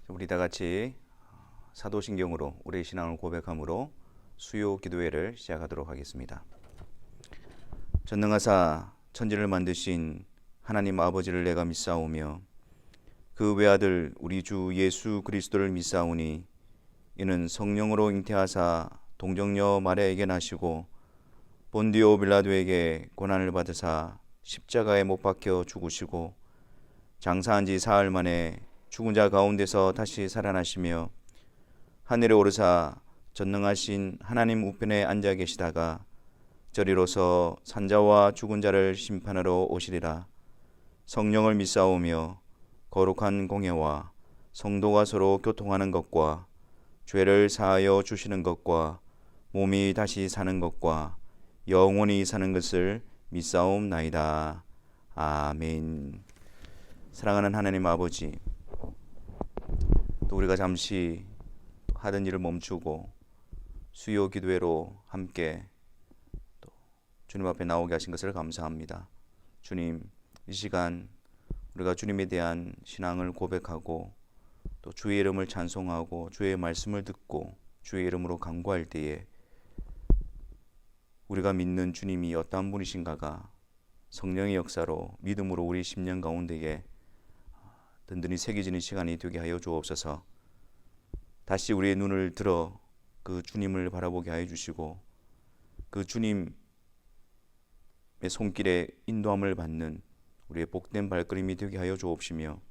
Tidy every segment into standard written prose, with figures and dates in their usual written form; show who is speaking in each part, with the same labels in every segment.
Speaker 1: 우리 다 같이 사도신경으로 우리의 신앙을 고백함으로 수요 기도회를 시작하도록 하겠습니다. 전능하사 천지를 만드신 하나님 아버지를 내가 믿사오며 그 외아들 우리 주 예수 그리스도를 믿사오니 이는 성령으로 잉태하사 동정녀 마리아에게 나시고 본디오 빌라도에게 고난을 받으사 십자가에 못 박혀 죽으시고 장사한 지 사흘 만에 죽은 자 가운데서 다시 살아나시며 하늘에 오르사 전능하신 하나님 우편에 앉아 계시다가 저리로서 산자와 죽은 자를 심판하러 오시리라. 성령을 믿사오며 거룩한 공예와 성도가 서로 교통하는 것과 죄를 사하여 주시는 것과 몸이 다시 사는 것과 영원히 사는 것을 믿사옵나이다. 아멘. 사랑하는 하나님 아버지, 또 우리가 잠시 하던 일을 멈추고 수요 기도회로 함께 또 주님 앞에 나오게 하신 것을 감사합니다. 주님, 이 시간 우리가 주님에 대한 신앙을 고백하고 또 주의 이름을 찬송하고 주의 말씀을 듣고 주의 이름으로 간구할 때에 우리가 믿는 주님이 어떠한 분이신가가 성령의 역사로 믿음으로 우리 심령 가운데에 든든히 새겨지는 시간이 되게 하여 주옵소서. 다시 우리의 눈을 들어 그 주님을 바라보게 하여 주시고 그 주님의 손길에 인도함을 받는 우리의 복된 발걸음이 되게 하여 주옵시며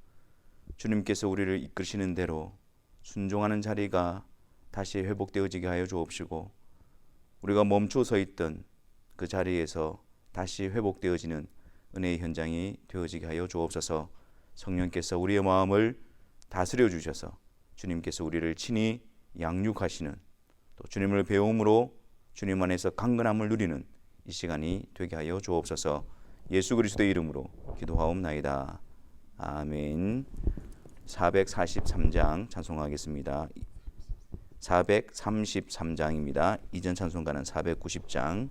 Speaker 1: 주님께서 우리를 이끄시는 대로 순종하는 자리가 다시 회복되어지게 하여 주옵시고 우리가 멈춰 서 있던 그 자리에서 다시 회복되어지는 은혜의 현장이 되어지게 하여 주옵소서. 성령께서 우리의 마음을 다스려 주셔서 주님께서 우리를 친히 양육하시는 또 주님을 배움으로 주님 안에서 강건함을 누리는 이 시간이 되게 하여 주옵소서. 예수 그리스도의 이름으로 기도하옵나이다. 아멘. 443장 찬송하겠습니다. 433장입니다. 이전 찬송가는 490장.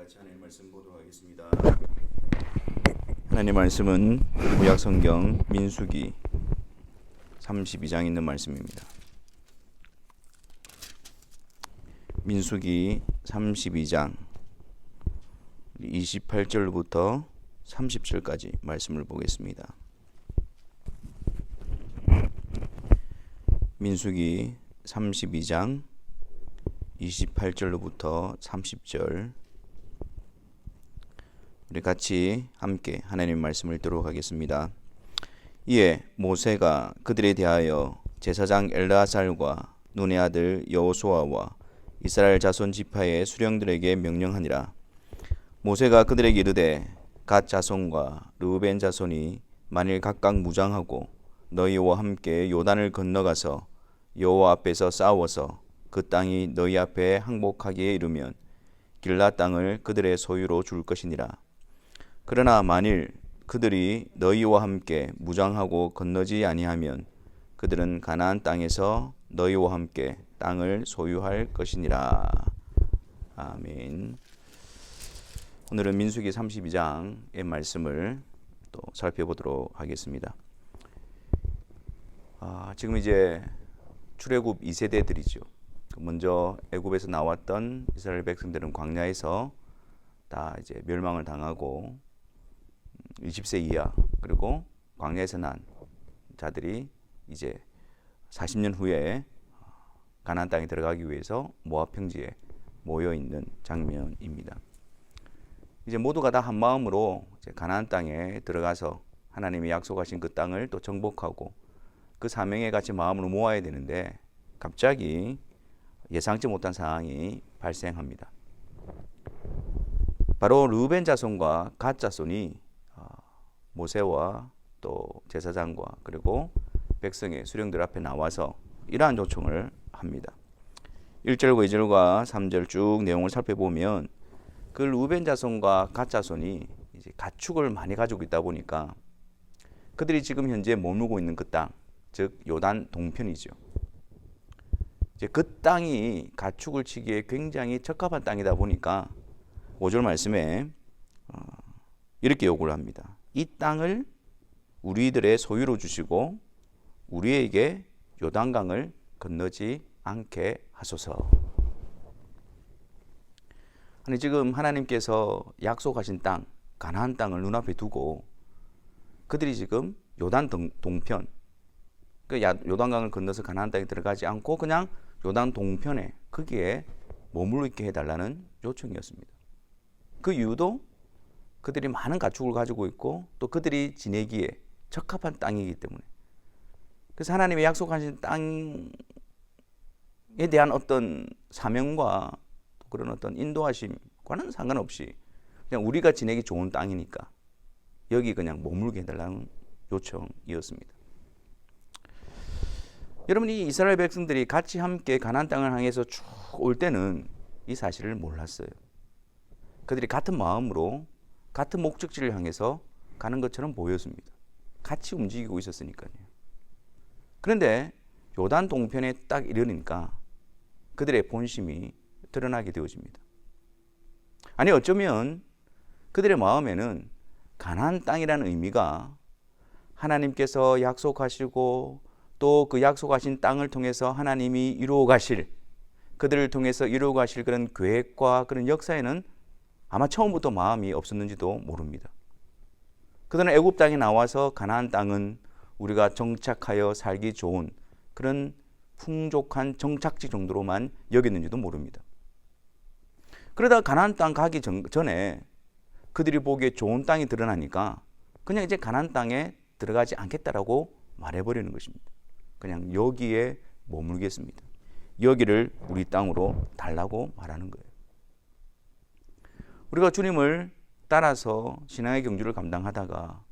Speaker 1: 같이 하나님 말씀 보도록 하겠습니다. 하나님 말씀은 구약 성경 민수기 32장 있는 말씀입니다. 민수기 32장 28절부터 30절까지 말씀을 보겠습니다. 민수기 32장 28절로부터 30절 우리 같이 함께 하나님의 말씀을 읽도록 하겠습니다. 이에 모세가 그들에 대하여 제사장 엘르아살과 눈의 아들 여호수아와 이스라엘 자손 지파의 수령들에게 명령하니라. 모세가 그들에게 이르되 갓 자손과 르우벤 자손이 만일 각각 무장하고 너희와 함께 요단을 건너가서 여호와 앞에서 싸워서 그 땅이 너희 앞에 항복하기에 이르면 길앗 땅을 그들의 소유로 줄 것이니라. 그러나 만일 그들이 너희와 함께 무장하고 건너지 아니하면 그들은 가나안 땅에서 너희와 함께 땅을 소유할 것이니라. 아멘. 오늘은 민수기 32장의 말씀을 또 살펴보도록 하겠습니다. 지금 이제 출애굽 2세대들이죠. 먼저 애굽에서 나왔던 이스라엘 백성들은 광야에서 다 이제 멸망을 당하고 20세 이하 그리고 광야에서 난 자들이 이제 40년 후에 가나안 땅에 들어가기 위해서 모압 평지에 모여 있는 장면입니다. 이제 모두가 다 한 마음으로 이제 가나안 땅에 들어가서 하나님이 약속하신 그 땅을 또 정복하고 그 사명에 같이 마음으로 모아야 되는데 갑자기 예상치 못한 상황이 발생합니다. 바로 르우벤 자손과 갓 자손이 모세와 또 제사장과 그리고 백성의 수령들 앞에 나와서 이러한 요청을 합니다. 1절과 2절과 3절 쭉 내용을 살펴보면 그 르우벤 자손과 갓 자손이 이제 가축을 많이 가지고 있다 보니까 그들이 지금 현재 머무르고 있는 그 땅, 즉 요단 동편이죠. 이제 그 땅이 가축을 치기에 굉장히 적합한 땅이다 보니까 5절 말씀에 이렇게 요구를 합니다. 이 땅을 우리들의 소유로 주시고 우리에게 요단강을 건너지 않게 하소서. 아니 지금 하나님께서 약속하신 땅, 가나안 땅을 눈앞에 두고 그들이 지금 요단 동편, 그 요단강을 건너서 가나안 땅에 들어가지 않고 그냥 요단 동편에 거기에 머물러 있게 해달라는 요청이었습니다. 그 이유도 그들이 많은 가축을 가지고 있고 또 그들이 지내기에 적합한 땅이기 때문에, 그래서 하나님의 약속하신 땅에 대한 어떤 사명과 그런 어떤 인도하심과는 상관없이 그냥 우리가 지내기 좋은 땅이니까 여기 그냥 머물게 해달라는 요청이었습니다. 여러분, 이 이스라엘 백성들이 같이 함께 가나안 땅을 향해서 쭉 올 때는 이 사실을 몰랐어요. 그들이 같은 마음으로 같은 목적지를 향해서 가는 것처럼 보였습니다. 같이 움직이고 있었으니까요. 그런데 요단 동편에 딱 이르니까 그들의 본심이 드러나게 되어집니다. 아니 어쩌면 그들의 마음에는 가나안 땅이라는 의미가 하나님께서 약속하시고 또 그 약속하신 땅을 통해서 하나님이 이루어 가실, 그들을 통해서 이루어 가실 그런 계획과 그런 역사에는 아마 처음부터 마음이 없었는지도 모릅니다. 그들은 애굽 땅에 나와서 가나안 땅은 우리가 정착하여 살기 좋은 그런 풍족한 정착지 정도로만 여겼는지도 모릅니다. 그러다 가나안 땅 가기 전에 그들이 보기에 좋은 땅이 드러나니까 그냥 이제 가나안 땅에 들어가지 않겠다라고 말해버리는 것입니다. 그냥 여기에 머물겠습니다. 여기를 우리 땅으로 달라고 말하는 거예요. 우리가 주님을 따라서 신앙의 경주를 감당하다가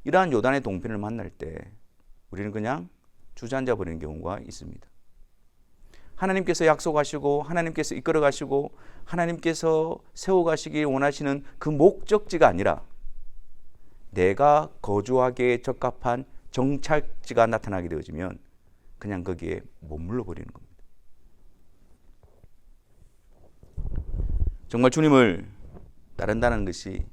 Speaker 1: 이러한 요단의 동편을 만날 때 우리는 그냥 주저앉아 버리는 경우가 있습니다. 하나님께서 약속하시고 하나님께서 이끌어 가시고 하나님께서 세워가시기 원하시는 그 목적지가 아니라 내가 거주하기에 적합한 정착지가 나타나게 되어지면 그냥 거기에 머물러 버리는 겁니다. 정말 주님을 따른다는 것이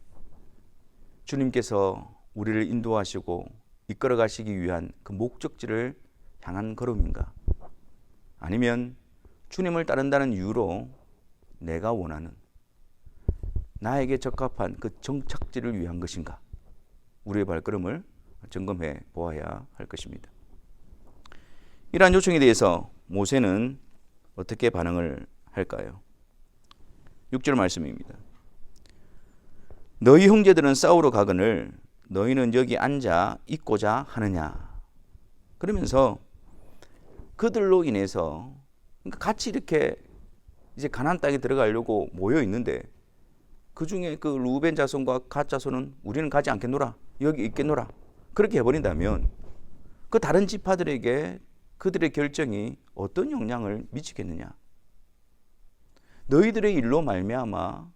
Speaker 1: 주님께서 우리를 인도하시고 이끌어 가시기 위한 그 목적지를 향한 걸음인가? 아니면 주님을 따른다는 이유로 내가 원하는 나에게 적합한 그 정착지를 위한 것인가? 우리의 발걸음을 점검해 보아야 할 것입니다. 이러한 요청에 대해서 모세는 어떻게 반응을 할까요? 6절 말씀입니다. 너희 형제들은 싸우러 가거늘 너희는 여기 앉아 있고자 하느냐? 그러면서 그들로 인해서 같이 이렇게 이제 가나안 땅에 들어가려고 모여 있는데 그 중에 그 루벤 자손과 갓 자손은 우리는 가지 않겠노라, 여기 있겠노라, 그렇게 해버린다면 그 다른 지파들에게 그들의 결정이 어떤 영향을 미치겠느냐? 너희들의 일로 말미암아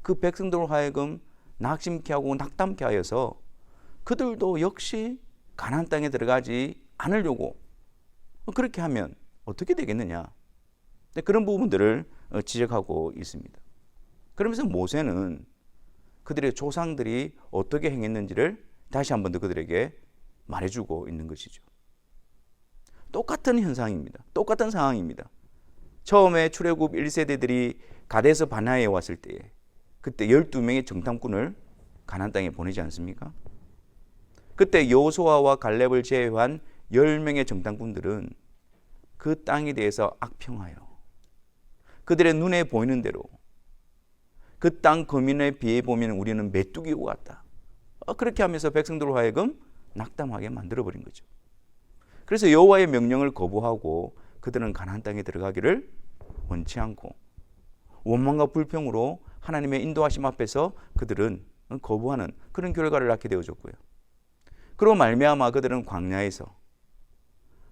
Speaker 1: 그 백성들로 하여금 낙심케 하고 낙담케 하여서 그들도 역시 가나안 땅에 들어가지 않으려고 그렇게 하면 어떻게 되겠느냐? 그런 부분들을 지적하고 있습니다. 그러면서 모세는 그들의 조상들이 어떻게 행했는지를 다시 한 번 더 그들에게 말해주고 있는 것이죠. 똑같은 현상입니다. 똑같은 상황입니다. 처음에 출애굽 1세대들이 가데스 바네아에 왔을 때에 그때 12명의 정탐꾼을 가나안 땅에 보내지 않습니까? 그때 여호수아와 갈렙을 제외한 10명의 정탐꾼들은 그 땅에 대해서 악평하여 그들의 눈에 보이는 대로 그 땅 거민에 비해 보면 우리는 메뚜기와 같다, 그렇게 하면서 백성들로 하여금 낙담하게 만들어버린 거죠. 그래서 여호와의 명령을 거부하고 그들은 가나안 땅에 들어가기를 원치 않고 원망과 불평으로 하나님의 인도하심 앞에서 그들은 거부하는 그런 결과를 낳게 되어졌고요. 그로 말미암아 그들은 광야에서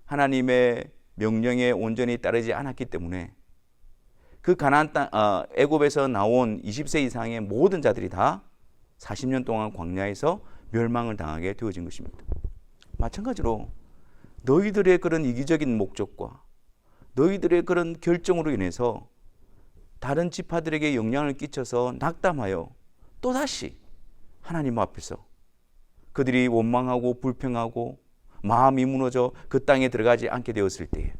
Speaker 1: 하나님의 명령에 온전히 따르지 않았기 때문에 그 가나안 땅, 애굽에서 나온 20세 이상의 모든 자들이 다 40년 동안 광야에서 멸망을 당하게 되어진 것입니다. 마찬가지로 너희들의 그런 이기적인 목적과 너희들의 그런 결정으로 인해서 다른 지파들에게 영향을 끼쳐서 낙담하여 또다시 하나님 앞에서 그들이 원망하고 불평하고 마음이 무너져 그 땅에 들어가지 않게 되었을 때에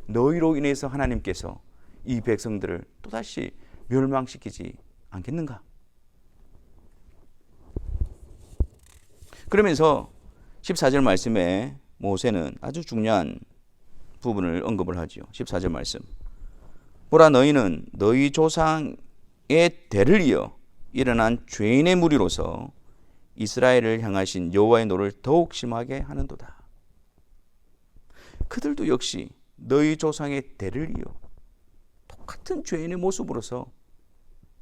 Speaker 1: 너희로 인해서 하나님께서 이 백성들을 또다시 멸망시키지 않겠는가? 그러면서 14절 말씀에 모세는 아주 중요한 부분을 언급을 하죠. 14절 말씀. 보라, 너희는 너희 조상의 대를 이어 일어난 죄인의 무리로서 이스라엘을 향하신 여호와의 노를 더욱 심하게 하는도다. 그들도 역시 너희 조상의 대를 이어 똑같은 죄인의 모습으로서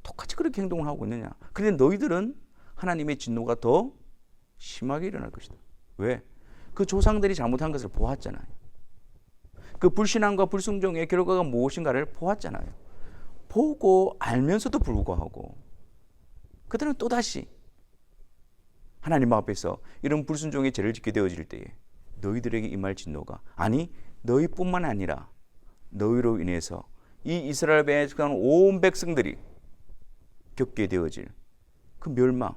Speaker 1: 똑같이 그렇게 행동을 하고 있느냐? 그런데 너희들은 하나님의 진노가 더 심하게 일어날 것이다. 왜? 그 조상들이 잘못한 것을 보았잖아요. 그 불신앙과 불순종의 결과가 무엇인가를 보았잖아요. 보고 알면서도 불구하고 그들은 또다시 하나님 앞에서 이런 불순종의 죄를 짓게 되어질 때에 너희들에게 임할 진노가, 아니 너희뿐만 아니라 너희로 인해서 이 이스라엘 백에 속한 온 백성들이 겪게 되어질 그 멸망,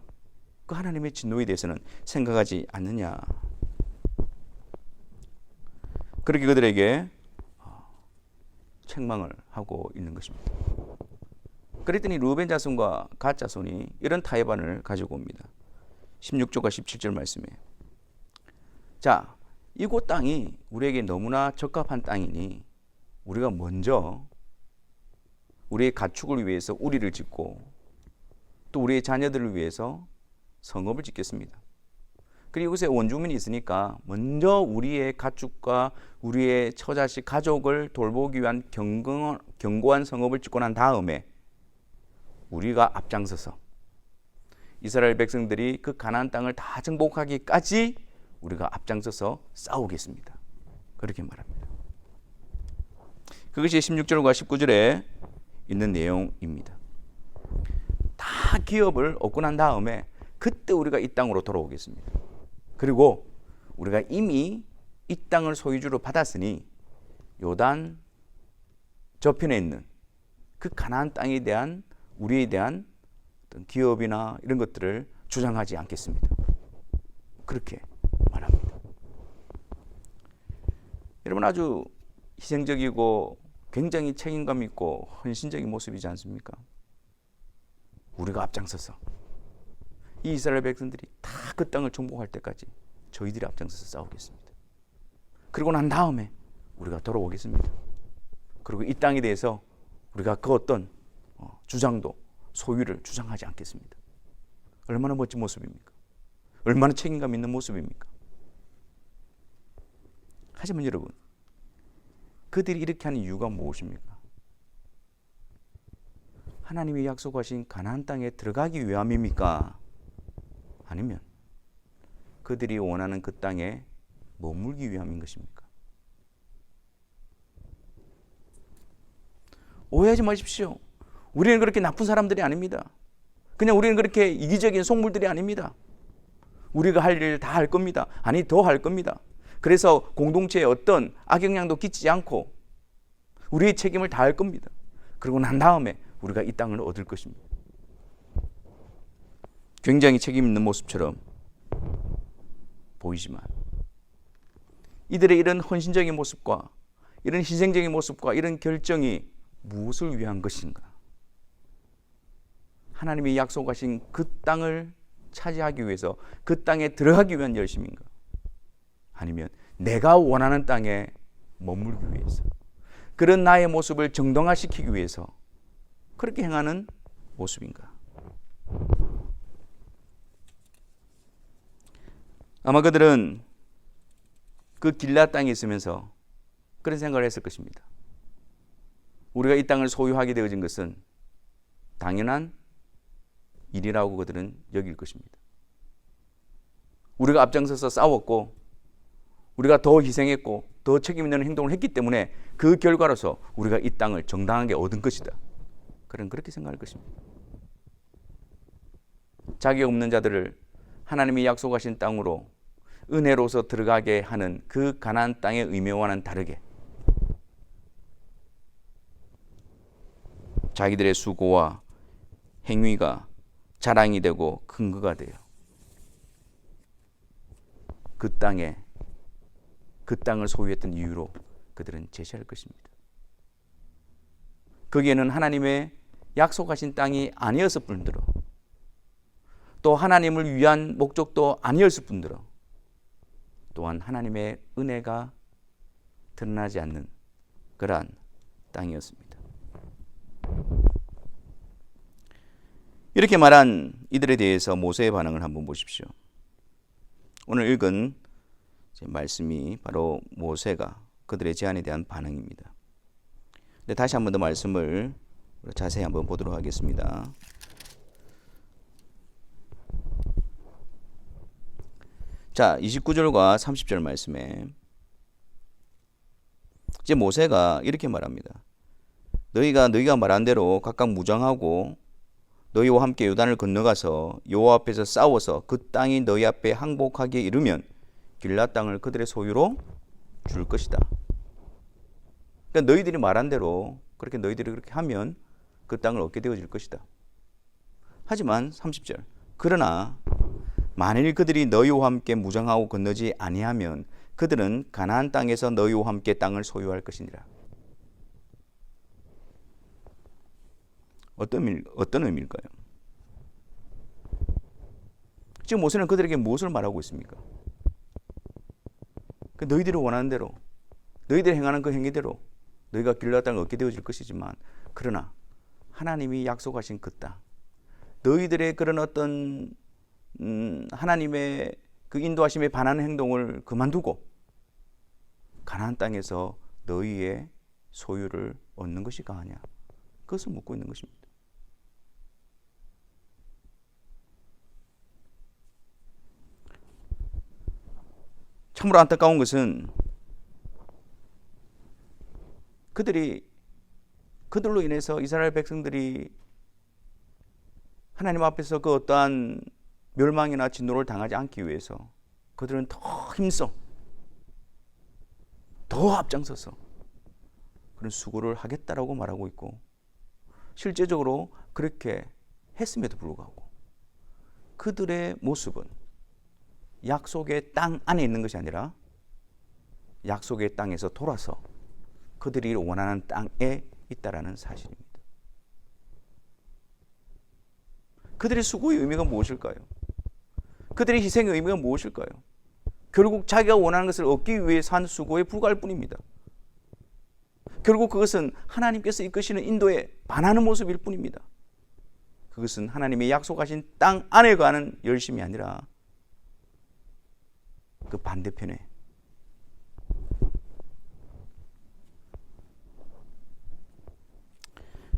Speaker 1: 그 하나님의 진노에 대해서는 생각하지 않느냐. 그렇게 그들에게 책망을 하고 있는 것입니다. 그랬더니 루벤 자손과 갓 자손이 이런 타협안을 가지고 옵니다. 16절과 17절 말씀에, 자, 이곳 땅이 우리에게 너무나 적합한 땅이니 우리가 먼저 우리의 가축을 위해서 우리를 짓고 또 우리의 자녀들을 위해서 성읍을 짓겠습니다. 그리고 이곳에 원주민이 있으니까 먼저 우리의 가축과 우리의 처자식 가족을 돌보기 위한 견고한 성읍을 짓고 난 다음에 우리가 앞장서서 이스라엘 백성들이 그 가나안 땅을 다 정복하기까지 우리가 앞장서서 싸우겠습니다. 그렇게 말합니다. 그것이 16절과 19절에 있는 내용입니다. 다 기업을 얻고 난 다음에 그때 우리가 이 땅으로 돌아오겠습니다. 그리고 우리가 이미 이 땅을 소유주로 받았으니 요단 저편에 있는 그 가나안 땅에 대한 우리에 대한 어떤 기업이나 이런 것들을 주장하지 않겠습니다. 그렇게 말합니다. 여러분, 아주 희생적이고 굉장히 책임감 있고 헌신적인 모습이지 않습니까? 우리가 앞장서서 이 이스라엘 백성들이 다 그 땅을 정복할 때까지 저희들이 앞장서서 싸우겠습니다. 그리고 난 다음에 우리가 돌아오겠습니다. 그리고 이 땅에 대해서 우리가 그 어떤 주장도 소유를 주장하지 않겠습니다. 얼마나 멋진 모습입니까? 얼마나 책임감 있는 모습입니까? 하지만 여러분, 그들이 이렇게 하는 이유가 무엇입니까? 하나님이 약속하신 가나안 땅에 들어가기 위함입니까? 아니면 그들이 원하는 그 땅에 머물기 위함인 것입니까? 오해하지 마십시오. 우리는 그렇게 나쁜 사람들이 아닙니다. 그냥 우리는 그렇게 이기적인 속물들이 아닙니다. 우리가 할 일 다 할 겁니다. 아니, 더 할 겁니다. 그래서 공동체에 어떤 악영향도 끼치지 않고 우리의 책임을 다할 겁니다. 그리고 난 다음에 우리가 이 땅을 얻을 것입니다. 굉장히 책임 있는 모습처럼 보이지만 이들의 이런 헌신적인 모습과 이런 희생적인 모습과 이런 결정이 무엇을 위한 것인가? 하나님이 약속하신 그 땅을 차지하기 위해서, 그 땅에 들어가기 위한 열심인가? 아니면 내가 원하는 땅에 머물기 위해서, 그런 나의 모습을 정당화시키기 위해서 그렇게 행하는 모습인가? 아마 그들은 그 길앗 땅에 있으면서 그런 생각을 했을 것입니다. 우리가 이 땅을 소유하게 되어진 것은 당연한 일이라고 그들은 여길 것입니다. 우리가 앞장서서 싸웠고 우리가 더 희생했고 더 책임 있는 행동을 했기 때문에 그 결과로서 우리가 이 땅을 정당하게 얻은 것이다. 그렇게 생각할 것입니다. 자격 없는 자들을 하나님이 약속하신 땅으로 은혜로서 들어가게 하는 그 가나안 땅의 의미와는 다르게 자기들의 수고와 행위가 자랑이 되고 근거가 돼요. 그 땅을 소유했던 이유로 그들은 제시할 것입니다. 거기에는 하나님의 약속하신 땅이 아니었을 뿐더러 또 하나님을 위한 목적도 아니었을 뿐더러 또한 하나님의 은혜가 드러나지 않는 그러한 땅이었습니다. 이렇게 말한 이들에 대해서 모세의 반응을 한번 보십시오. 오늘 읽은 말씀이 바로 모세가 그들의 제안에 대한 반응입니다. 네, 다시 한번 더 말씀을 자세히 한번 보도록 하겠습니다. 자, 29절과 30절 말씀에 이제 모세가 이렇게 말합니다. 너희가 말한 대로 각각 무장하고 너희와 함께 요단을 건너가서 여호와 앞에서 싸워서 그 땅이 너희 앞에 항복하기에 이르면 길앗 땅을 그들의 소유로 줄 것이다. 그러니까 너희들이 말한 대로 너희들이 그렇게 하면 그 땅을 얻게 되어질 것이다. 하지만 30절 그러나 만일 그들이 너희와 함께 무장하고 건너지 아니하면 그들은 가나안 땅에서 너희와 함께 땅을 소유할 것이니라. 어떤 의미일까요? 지금 모세는 그들에게 무엇을 말하고 있습니까? 너희들이 원하는 대로, 너희들이 행하는 그 행위대로 너희가 길앗 땅을 얻게 되어질 것이지만 그러나 하나님이 약속하신 그 땅, 너희들의 그런 어떤 하나님의 그 인도하심에 반하는 행동을 그만두고 가나안 땅에서 너희의 소유를 얻는 것이 가하냐? 그것을 묻고 있는 것입니다. 참으로 안타까운 것은 그들로 인해서 이스라엘 백성들이 하나님 앞에서 그 어떠한 멸망이나 진노를 당하지 않기 위해서 그들은 더 힘써 더 앞장서서 그런 수고를 하겠다라고 말하고 있고 실제적으로 그렇게 했음에도 불구하고 그들의 모습은 약속의 땅 안에 있는 것이 아니라 약속의 땅에서 돌아서 그들이 원하는 땅에 있다라는 사실입니다. 그들의 수고의 의미가 무엇일까요? 그들의 희생의 의미가 무엇일까요? 결국 자기가 원하는 것을 얻기 위해서 한 수고에 불과할 뿐입니다. 결국 그것은 하나님께서 이끄시는 인도에 반하는 모습일 뿐입니다. 그것은 하나님의 약속하신 땅 안에 가는 열심이 아니라 그 반대편에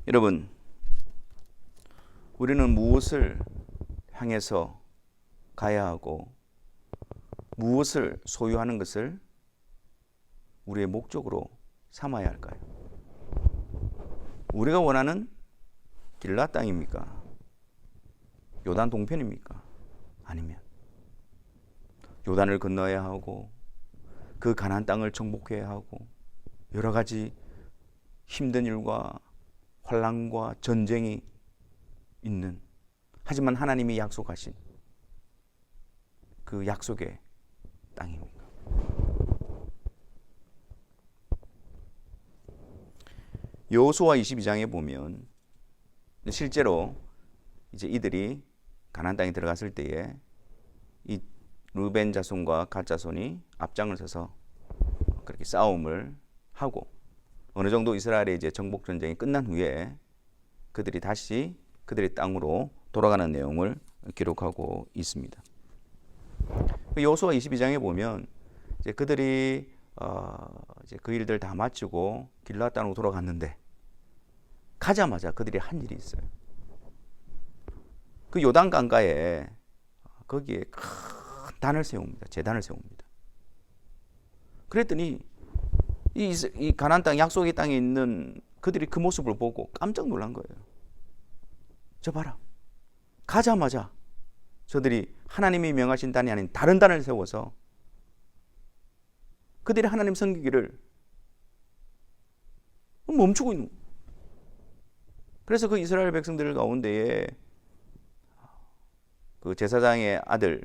Speaker 1: 여러분, 우리는 무엇을 향해서 가야 하고 무엇을 소유하는 것을 우리의 목적으로 삼아야 할까요? 우리가 원하는 길라 땅입니까? 요단 동편입니까? 아니면 요단을 건너야 하고 그 가나안 땅을 정복해야 하고 여러 가지 힘든 일과 환난과 전쟁이 있는, 하지만 하나님이 약속하신 그 약속의 땅입니까? 여호수아 22장에 보면 실제로 이제 이들이 가나안 땅에 들어갔을 때에 이 르벤 자손과 갓 자손이 앞장을 서서 그렇게 싸움을 하고 어느 정도 이스라엘의 이제 정복 전쟁이 끝난 후에 그들이 다시 그들의 땅으로 돌아가는 내용을 기록하고 있습니다. 여호수아 22장에 보면 이제 그들이 이제 그 일들 다 마치고 길르앗 땅으로 돌아갔는데 가자마자 그들이 한 일이 있어요. 그 요단 강가에 거기에 큰 단을 세웁니다. 제단을 세웁니다. 그랬더니 이 가나안 땅 약속의 땅에 있는 그들이 그 모습을 보고 깜짝 놀란 거예요. 저 봐라. 가자마자 저들이 하나님이 명하신 단이 아닌 다른 단을 세워서 그들이 하나님 섬기기를 멈추고 있는 거예요. 그래서 그 이스라엘 백성들 가운데에 그 제사장의 아들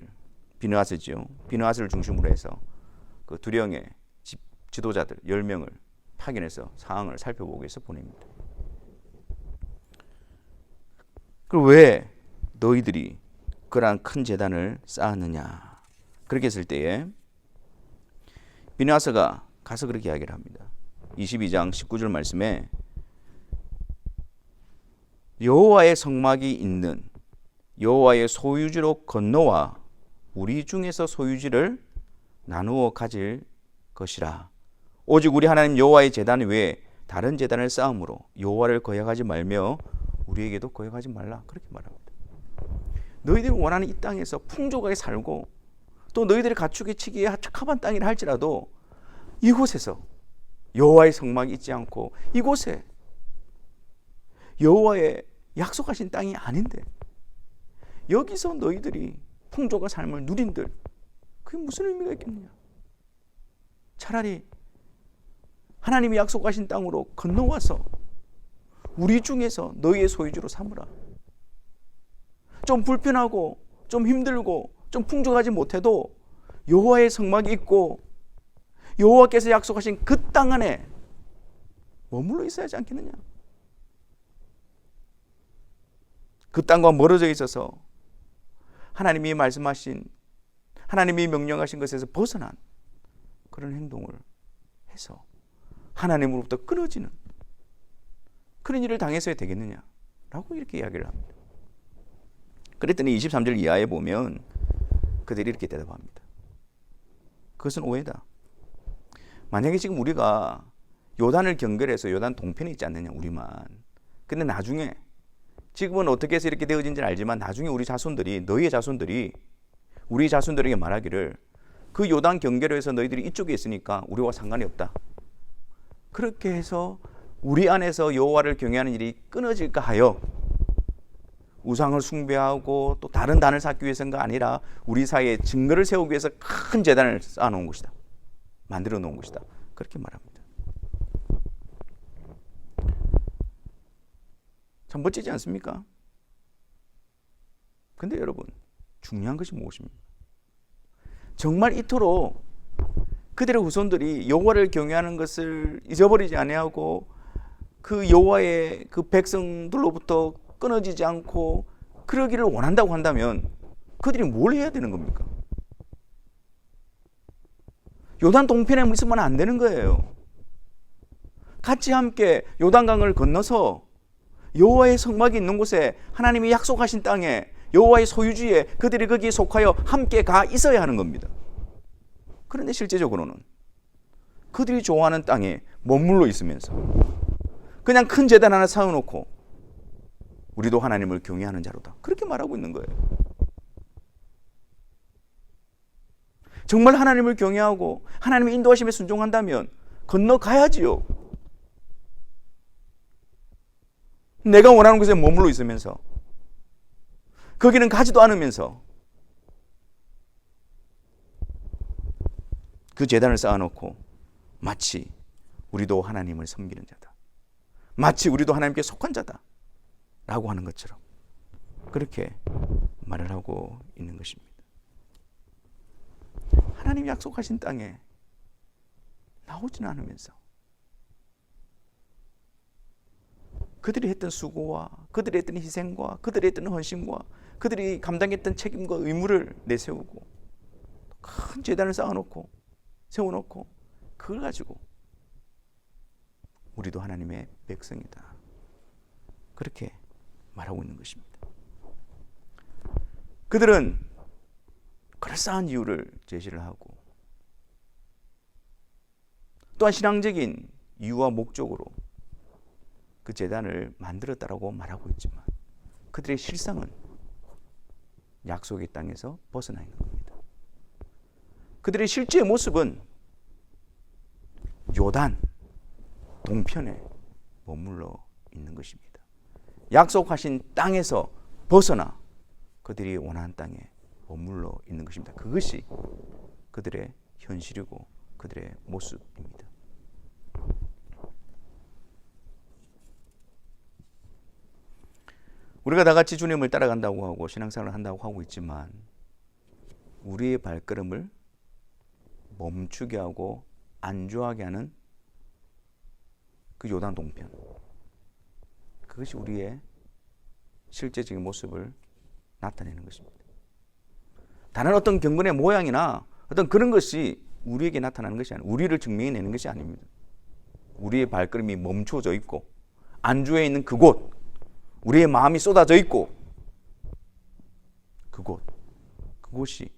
Speaker 1: 비느하스지요. 비느하스를 중심으로 해서 그 두령의 지도자들 10명을 파견해서 상황을 살펴보기 위해서 보냅니다. 그럼 왜 너희들이 그러한 큰 제단을 쌓았느냐? 그렇게 했을 때에 비느하스가 가서 그렇게 이야기를 합니다. 22장 19절 말씀에 여호와의 성막이 있는 여호와의 소유지로 건너와 우리 중에서 소유지를 나누어 가질 것이라. 오직 우리 하나님 여호와의 제단 외에 다른 제단을 쌓음으로 여호와를 거역하지 말며 우리에게도 거역하지 말라. 그렇게 말합니다. 너희들이 원하는 이 땅에서 풍족하게 살고 또 너희들이 갖추게 치기에 적합한 땅이라 할지라도 이곳에서 여호와의 성막이 있지 않고 이곳에 여호와의 약속하신 땅이 아닌데 여기서 너희들이 풍족한 삶을 누린들 그게 무슨 의미가 있겠느냐? 차라리 하나님이 약속하신 땅으로 건너와서 우리 중에서 너희의 소유지로 삼으라. 좀 불편하고 좀 힘들고 좀 풍족하지 못해도 여호와의 성막이 있고 여호와께서 약속하신 그 땅 안에 머물러 있어야 하지 않겠느냐? 그 땅과 멀어져 있어서 하나님이 말씀하신 하나님이 명령하신 것에서 벗어난 그런 행동을 해서 하나님으로부터 끊어지는 그런 일을 당해서야 되겠느냐? 라고 이렇게 이야기를 합니다. 그랬더니 23절 이하에 보면 그들이 이렇게 대답합니다. 그것은 오해다. 만약에 지금 우리가 요단을 경계해서 요단 동편에 있지 않느냐, 우리만. 근데 나중에 지금은 어떻게 해서 이렇게 되어진지는 알지만 나중에 우리 자손들이, 너희의 자손들이 우리 자손들에게 말하기를 그 요단 경계로 해서 너희들이 이쪽에 있으니까 우리와 상관이 없다. 그렇게 해서 우리 안에서 여호와를 경외하는 일이 끊어질까 하여 우상을 숭배하고 또 다른 단을 쌓기 위해서가 아니라 우리 사이에 증거를 세우기 위해서 큰 제단을 쌓아놓은 것이다. 만들어 놓은 것이다. 그렇게 말합니다. 참 멋지지 않습니까? 근데 여러분, 중요한 것이 무엇입니까? 정말 이토록 그들의 후손들이 여호와를 경외하는 것을 잊어버리지 아니하고 그 여호와의 그 백성들로부터 끊어지지 않고 그러기를 원한다고 한다면 그들이 뭘 해야 되는 겁니까? 요단 동편에 있으면 안 되는 거예요. 같이 함께 요단강을 건너서 여호와의 성막이 있는 곳에, 하나님이 약속하신 땅에, 여호와의 소유지에 그들이 거기에 속하여 함께 가 있어야 하는 겁니다. 그런데 실제적으로는 그들이 좋아하는 땅에 머물러 있으면서 그냥 큰 제단 하나 세워놓고 우리도 하나님을 경외하는 자로다, 그렇게 말하고 있는 거예요. 정말 하나님을 경외하고 하나님의 인도하심에 순종한다면 건너가야지요. 내가 원하는 곳에 머물러 있으면서 거기는 가지도 않으면서 그 제단을 쌓아놓고 마치 우리도 하나님을 섬기는 자다, 마치 우리도 하나님께 속한 자다 라고 하는 것처럼 그렇게 말을 하고 있는 것입니다. 하나님이 약속하신 땅에 나오지는 않으면서 그들이 했던 수고와 그들이 했던 희생과 그들이 했던 헌신과 그들이 감당했던 책임과 의무를 내세우고 큰 제단을 쌓아놓고 세워놓고 그걸 가지고 우리도 하나님의 백성이다, 그렇게 말하고 있는 것입니다. 그들은 그럴싸한 이유를 제시를 하고 또한 신앙적인 이유와 목적으로 그 제단을 만들었다라고 말하고 있지만 그들의 실상은 약속의 땅에서 벗어나 있는 겁니다. 그들의 실제 모습은 요단 동편에 머물러 있는 것입니다. 약속하신 땅에서 벗어나 그들이 원하는 땅에 머물러 있는 것입니다. 그것이 그들의 현실이고 그들의 모습입니다. 우리가 다 같이 주님을 따라간다고 하고 신앙생활을 한다고 하고 있지만 우리의 발걸음을 멈추게 하고 안주하게 하는 그 요단 동편, 그것이 우리의 실제적인 모습을 나타내는 것입니다. 다른 어떤 경건의 모양이나 어떤 그런 것이 우리에게 나타나는 것이 아니에요. 우리를 증명해내는 것이 아닙니다. 우리의 발걸음이 멈춰져 있고 안주해 있는 그곳, 우리의 마음이 쏟아져 있고 그곳이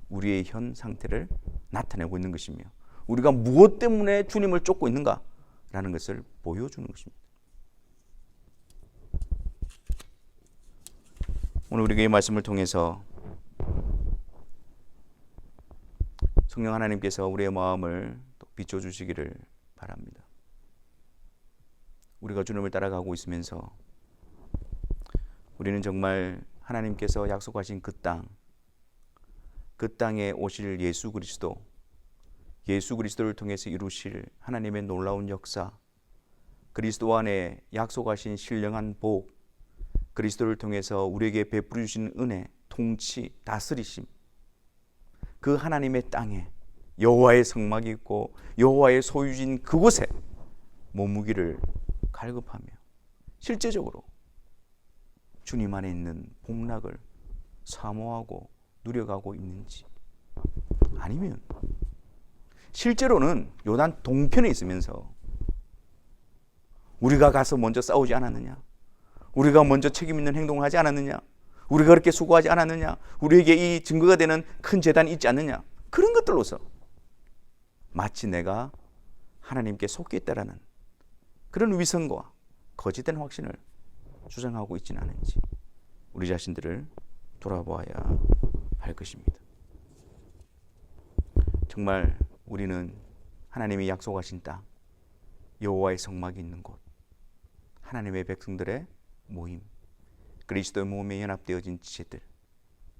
Speaker 1: 우리의 현 상태를 나타내고 있는 것이며 우리가 무엇 때문에 주님을 쫓고 있는가라는 것을 보여주는 것입니다. 오늘 우리가 이 말씀을 통해서 성령 하나님께서 우리의 마음을 비춰주시기를 바랍니다. 우리가 주님을 따라가고 있으면서 우리는 정말 하나님께서 약속하신 그 땅에 오실 예수 그리스도를 통해서 이루실 하나님의 놀라운 역사, 그리스도 안에 약속하신 신령한 복, 그리스도를 통해서 우리에게 베풀어 주신 은혜, 통치, 다스리심, 그 하나님의 땅에 여호와의 성막이 있고 여호와의 소유진 그곳에 머무기를 갈급하며 실제적으로 주님 안에 있는 복락을 사모하고 누려가고 있는지, 아니면 실제로는 요단 동편에 있으면서 우리가 가서 먼저 싸우지 않았느냐, 우리가 먼저 책임 있는 행동을 하지 않았느냐, 우리가 그렇게 수고하지 않았느냐, 우리에게 이 증거가 되는 큰 제단이 있지 않느냐, 그런 것들로서 마치 내가 하나님께 속해 있다라는 그런 위선과 거짓된 확신을 주장하고 있지는 않은지 우리 자신들을 돌아보아야 할 것입니다. 정말 우리는 하나님이 약속하신 땅, 여호와의 성막이 있는 곳, 하나님의 백성들의 모임, 그리스도의 몸에 연합되어진 지체들,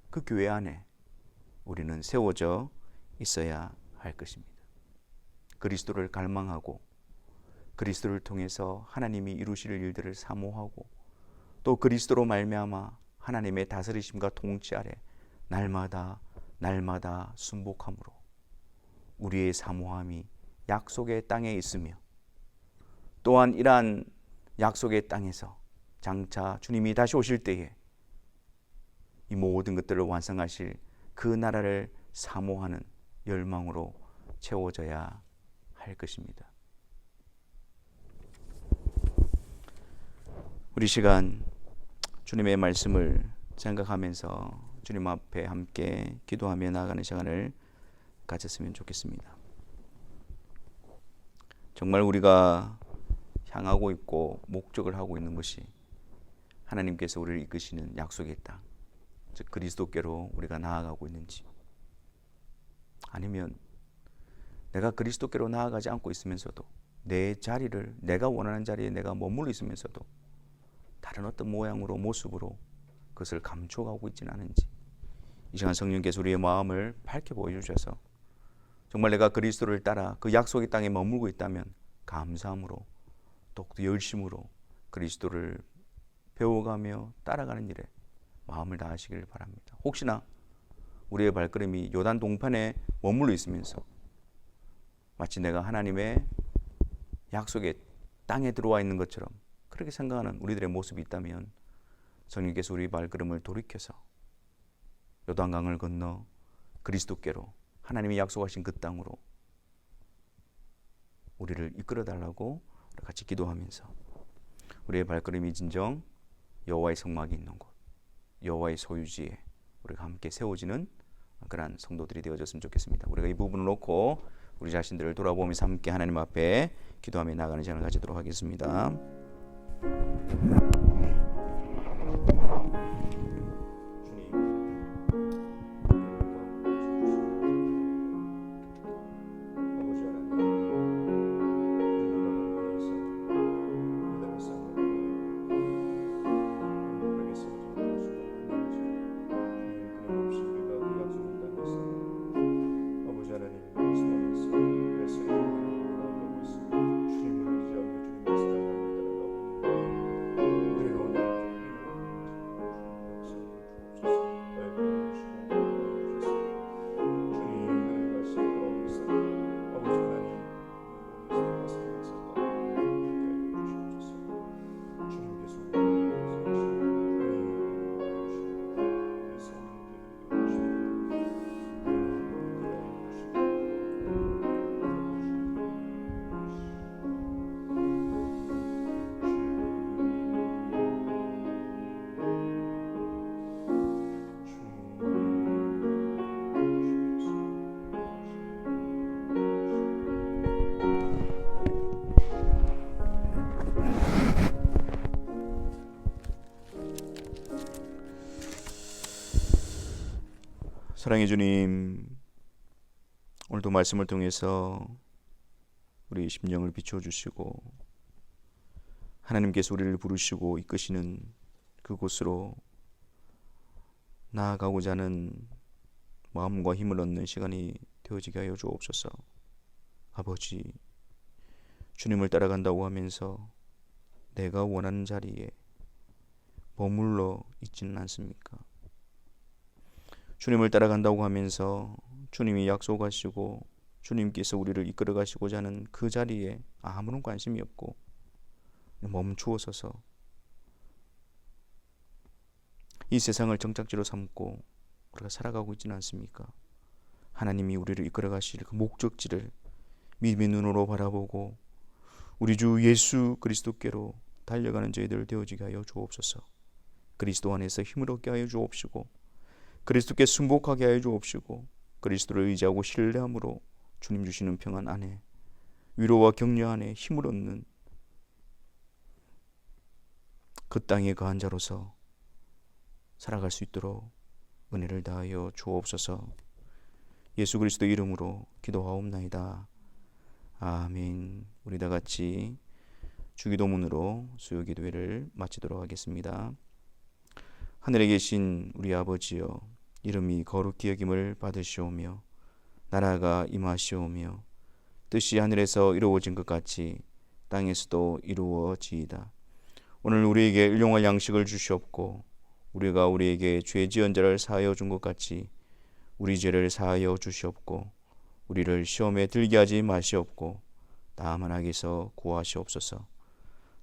Speaker 1: 그 교회 안에 우리는 세워져 있어야 할 것입니다. 그리스도를 갈망하고 그리스도를 통해서 하나님이 이루실 일들을 사모하고 또 그리스도로 말미암아 하나님의 다스리심과 통치 아래 날마다 순복함으로 우리의 사모함이 약속의 땅에 있으며, 또한 이러한 약속의 땅에서 장차 주님이 다시 오실 때에 이 모든 것들을 완성하실 그 나라를 사모하는 열망으로 채워져야 할 것입니다. 우리 시간 주님의 말씀을 생각하면서 주님 앞에 함께 기도하며 나아가는 시간을 가졌으면 좋겠습니다. 정말 우리가 향하고 있고 목적을 하고 있는 것이 하나님께서 우리를 이끄시는 약속의 땅, 즉 그리스도께로 우리가 나아가고 있는지, 아니면 내가 그리스도께로 나아가지 않고 있으면서도 내 자리를, 내가 원하는 자리에 내가 머물러 있으면서도 다른 어떤 모양으로, 모습으로 그것을 감춰가고 있지는 않은지, 이 시간 성령께서 우리의 마음을 밝혀 보여주셔서 정말 내가 그리스도를 따라 그 약속의 땅에 머물고 있다면 감사함으로, 또 열심으로 그리스도를 배워가며 따라가는 일에 마음을 다하시길 바랍니다. 혹시나 우리의 발걸음이 요단 동편에 머물러 있으면서 마치 내가 하나님의 약속의 땅에 들어와 있는 것처럼 그렇게 생각하는 우리들의 모습이 있다면 성령께서 우리 발걸음을 돌이켜서 요단강을 건너 그리스도께로, 하나님이 약속하신 그 땅으로 우리를 이끌어 달라고 같이 기도하면서 우리의 발걸음이 진정 여호와의 성막이 있는 곳, 여호와의 소유지에 우리가 함께 세워지는 그러한 성도들이 되어졌으면 좋겠습니다. 우리가 이 부분을 놓고 우리 자신들을 돌아보면서 함께 하나님 앞에 기도하며 나가는 시간을 가지도록 하겠습니다. 사랑의 주님, 오늘도 말씀을 통해서 우리 심령을 비춰주시고 하나님께서 우리를 부르시고 이끄시는 그곳으로 나아가고자 하는 마음과 힘을 얻는 시간이 되어지게 하여 주옵소서. 아버지, 주님을 따라간다고 하면서 내가 원하는 자리에 머물러 있지는 않습니까? 주님을 따라간다고 하면서 주님이 약속하시고 주님께서 우리를 이끌어 가시고자 하는 그 자리에 아무런 관심이 없고 멈추어 서서 이 세상을 정착지로 삼고 우리가 살아가고 있지는 않습니까? 하나님이 우리를 이끌어 가실 그 목적지를 믿음의 눈으로 바라보고 우리 주 예수 그리스도께로 달려가는 저희들 되어지게 하여 주옵소서. 그리스도 안에서 힘을 얻게 하여 주옵시고 그리스도께 순복하게 하여 주옵시고 그리스도를 의지하고 신뢰함으로 주님 주시는 평안 안에 위로와 격려 안에 힘을 얻는 그 땅에 거한 자로서 살아갈 수 있도록 은혜를 다하여 주옵소서. 예수 그리스도 이름으로 기도하옵나이다. 아멘. 우리 다 같이 주기도문으로 수요 기도회를 마치도록 하겠습니다. 하늘에 계신 우리 아버지여, 이름이 거룩히 여김을 받으시오며 나라가 임하시오며 뜻이 하늘에서 이루어진 것 같이 땅에서도 이루어지이다. 오늘 우리에게 일용할 양식을 주시옵고 우리가 우리에게 죄 지은 자를 사하여 준 것 같이 우리 죄를 사하여 주시옵고 우리를 시험에 들게 하지 마시옵고 다만 악에서 구하시옵소서.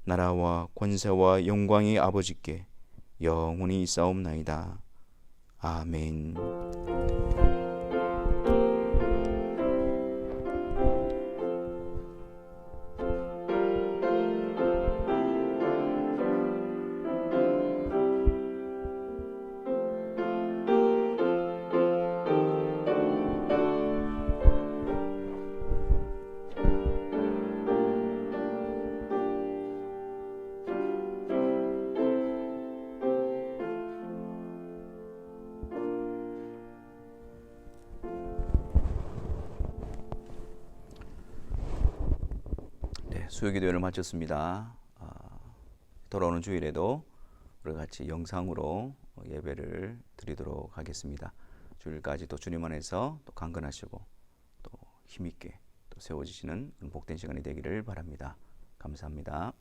Speaker 1: 나라와 권세와 영광이 아버지께 영원히 있사옵나이다. 아멘. 수요기도회를 마쳤습니다. 돌아오는 주일에도 우리 같이 영상으로 예배를 드리도록 하겠습니다. 주일까지 또 주님 안에서 또 강건하시고 또 힘있게 또 세워지시는 복된 시간이 되기를 바랍니다. 감사합니다.